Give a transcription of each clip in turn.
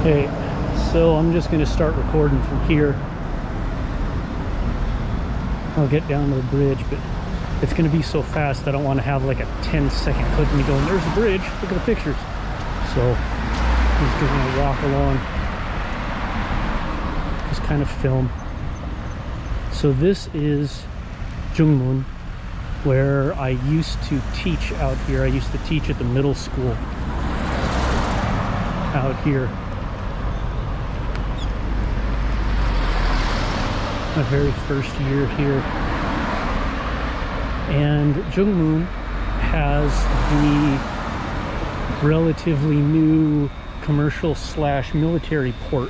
Okay, so I'm just going to start recording from here. I'll get down to the bridge, but it's going to be so fast I don't want to have like a 10-second clip of me going, there's the bridge, look at the pictures. So I'm just going to walk along, just kind of film. So this is Cheonjeyeon, where I used to teach out here. I used to teach at the middle school out here. My very first year here. And Cheonjeyeon has the relatively new commercial / military port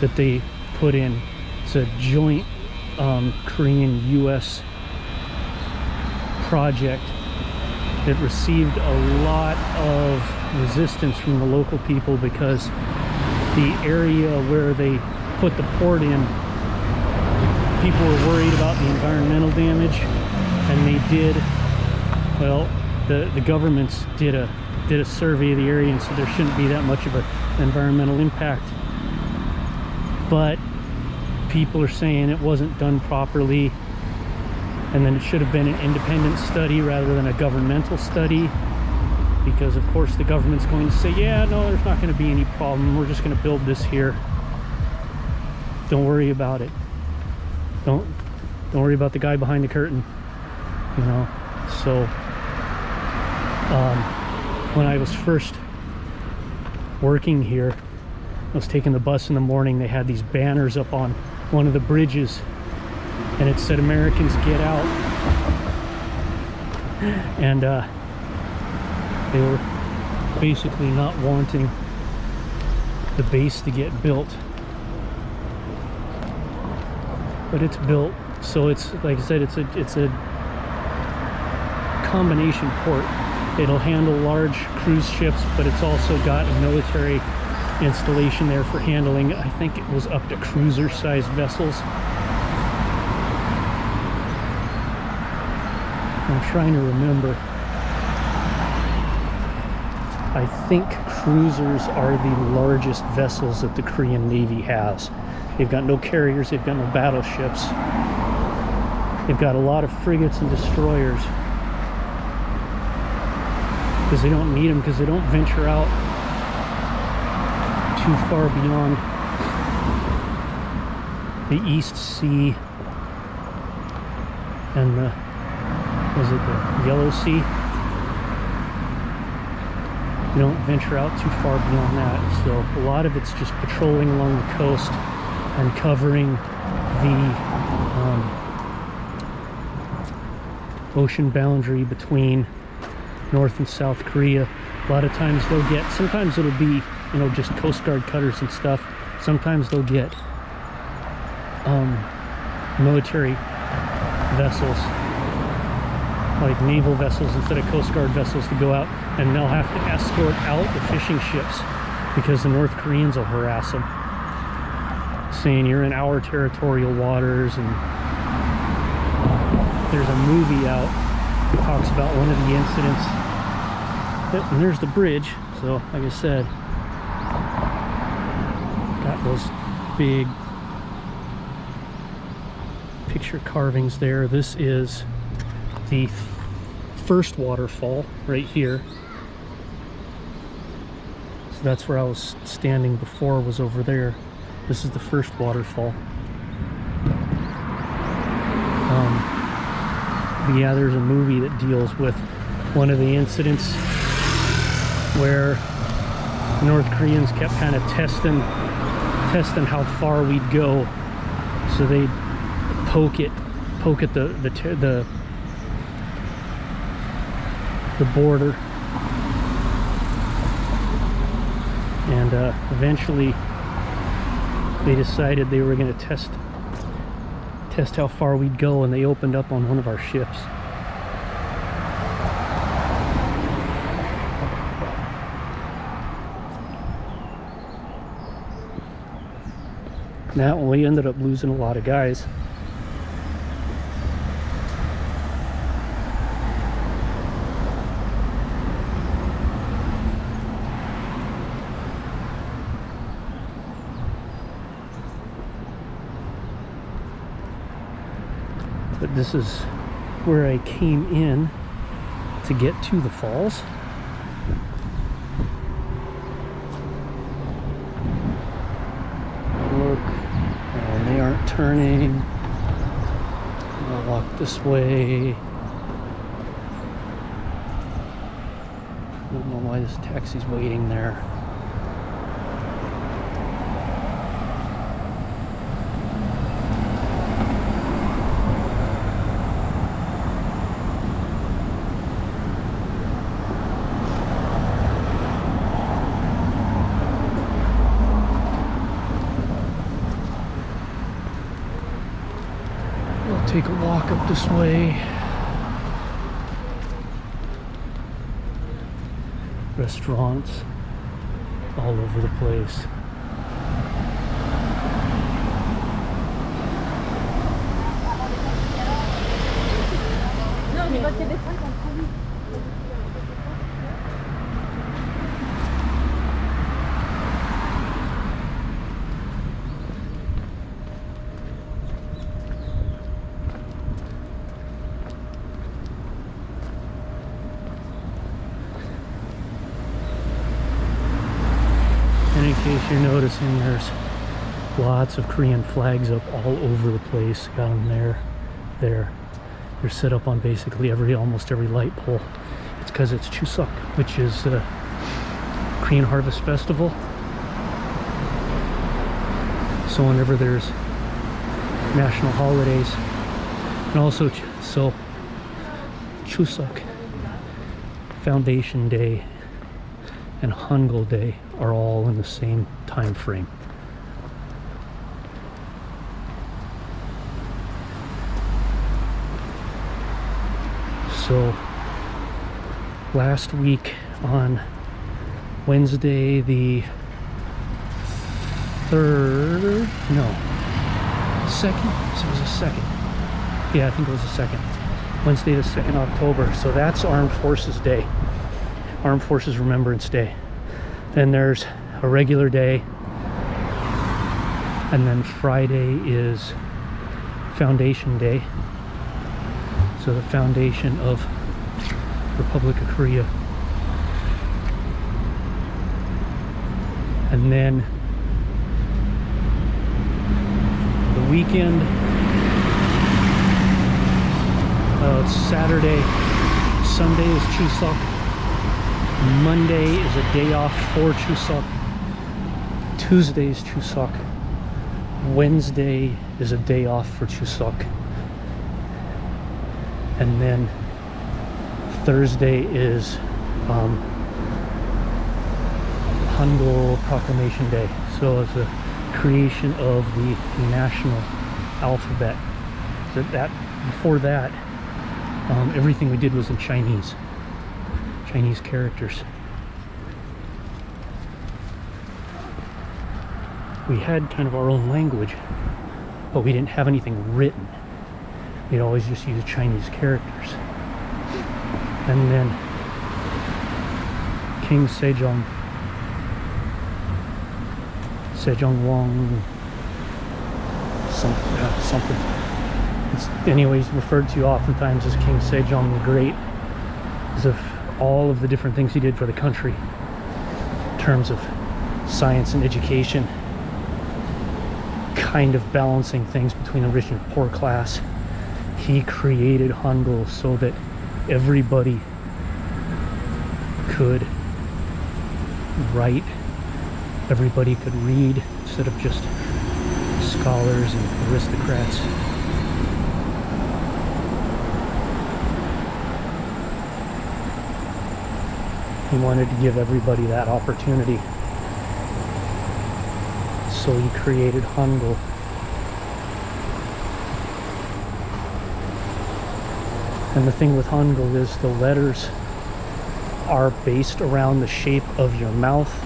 that they put in. It's a joint Korean-US project that received a lot of resistance from the local people because the area where they put the port in, people were worried about the environmental damage, and they did, well, the governments did a survey of the area, and so there shouldn't be that much of an environmental impact. But people are saying it wasn't done properly, and then it should have been an independent study rather than a governmental study, because of course the government's going to say, yeah, no, there's not going to be any problem, we're just going to build this here, don't worry about it. Don't worry about the guy behind the curtain, you know. So when I was first working here, I was taking the bus in the morning. They had these banners up on one of the bridges, and it said "Americans get out," and they were basically not wanting the base to get built. But it's built, so it's, like I said, it's a combination port. It'll handle large cruise ships, but it's also got a military installation there for handling, I think it was up to cruiser-sized vessels. I'm trying to remember. I think cruisers are the largest vessels that the Korean Navy has. They've got no carriers, they've got no battleships. They've got a lot of frigates and destroyers, because they don't need them, because they don't venture out too far beyond the East Sea and the, was it the Yellow Sea? They don't venture out too far beyond that. So a lot of it's just patrolling along the coast and covering the ocean boundary between North and South Korea. A lot of times they'll get, sometimes it'll be, you know, just Coast Guard cutters and stuff. Sometimes they'll get military vessels, like naval vessels instead of Coast Guard vessels, to go out, and they'll have to escort out the fishing ships because the North Koreans will harass them, saying you're in our territorial waters. And there's a movie out that talks about one of the incidents. Yep, and there's the bridge. So like I said, got those big picture carvings there. This is the first waterfall right here. So that's where I was standing before, was over there. This is the first waterfall. Yeah, there's a movie that deals with one of the incidents where North Koreans kept kind of testing how far we'd go. So they'd poke at the border, and eventually they decided they were going to test how far we'd go, and they opened up on one of our ships. That one, we ended up losing a lot of guys. But this is where I came in to get to the falls. Look, and they aren't turning. I'll walk this way. I don't know why this taxi's waiting there. We'll take a walk up this way. Restaurants all over the place. And in case you're noticing, there's lots of Korean flags up all over the place. Got them there. They're set up on basically almost every light pole. It's because it's Chuseok, which is the Korean Harvest Festival. So whenever there's national holidays, and also so Chuseok, Foundation Day, and Hangul Day are all in the same time frame. So last week on Wednesday the 3rd, no, 2nd, so it was the 2nd. Yeah, I think it was the 2nd. Wednesday the 2nd October. So that's Armed Forces Day. Armed Forces Remembrance Day. Then there's a regular day, and then Friday is Foundation Day. So the foundation of Republic of Korea. And then the weekend, it's Saturday, Sunday is Chuseok. Monday is a day off for Chuseok. Tuesday is Chuseok. Wednesday is a day off for Chuseok. And then Thursday is Hangul Proclamation Day. So it's the creation of the national alphabet. Before that, everything we did was in Chinese characters. We had kind of our own language, but we didn't have anything written. We'd always just use Chinese characters. And then King Sejong Wong something. It's anyways referred to oftentimes as King Sejong the Great because of all of the different things he did for the country in terms of science and education, kind of balancing things between the rich and poor class. He created Hangul so that everybody could write, everybody could read, instead of just scholars and aristocrats. He wanted to give everybody that opportunity. So he created Hangul. And the thing with Hangul is the letters are based around the shape of your mouth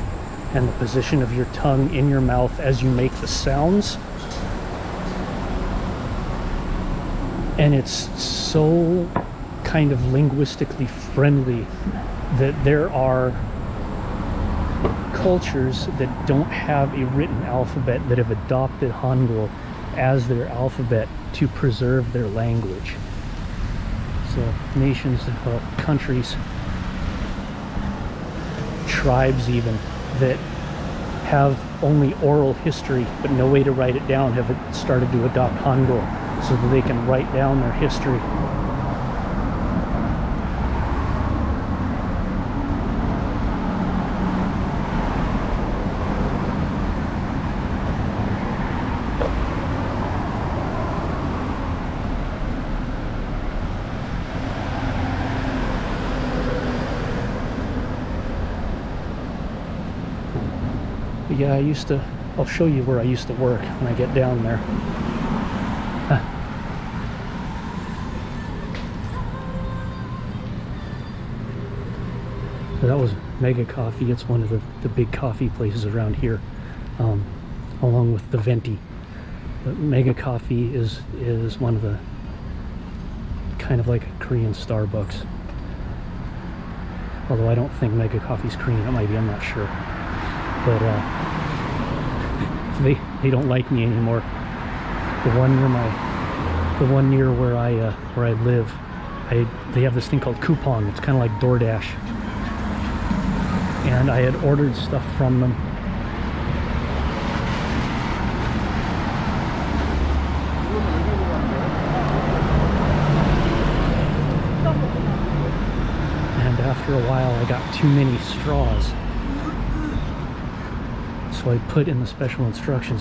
and the position of your tongue in your mouth as you make the sounds. And it's so kind of linguistically friendly that there are cultures that don't have a written alphabet that have adopted Hangul as their alphabet to preserve their language. So nations, countries, tribes even, that have only oral history but no way to write it down, have started to adopt Hangul so that they can write down their history. But yeah, I'll show you where I used to work when I get down there. So that was Mega Coffee. It's one of the big coffee places around here, along with the Venti. But Mega Coffee is one of the, kind of like a Korean Starbucks. Although I don't think Mega Coffee's Korean. It might be, I'm not sure. But they don't like me anymore. The one near where I live, they have this thing called Coupon. It's kind of like DoorDash, and I had ordered stuff from them. And after a while, I got too many straws. So I put in the special instructions, don't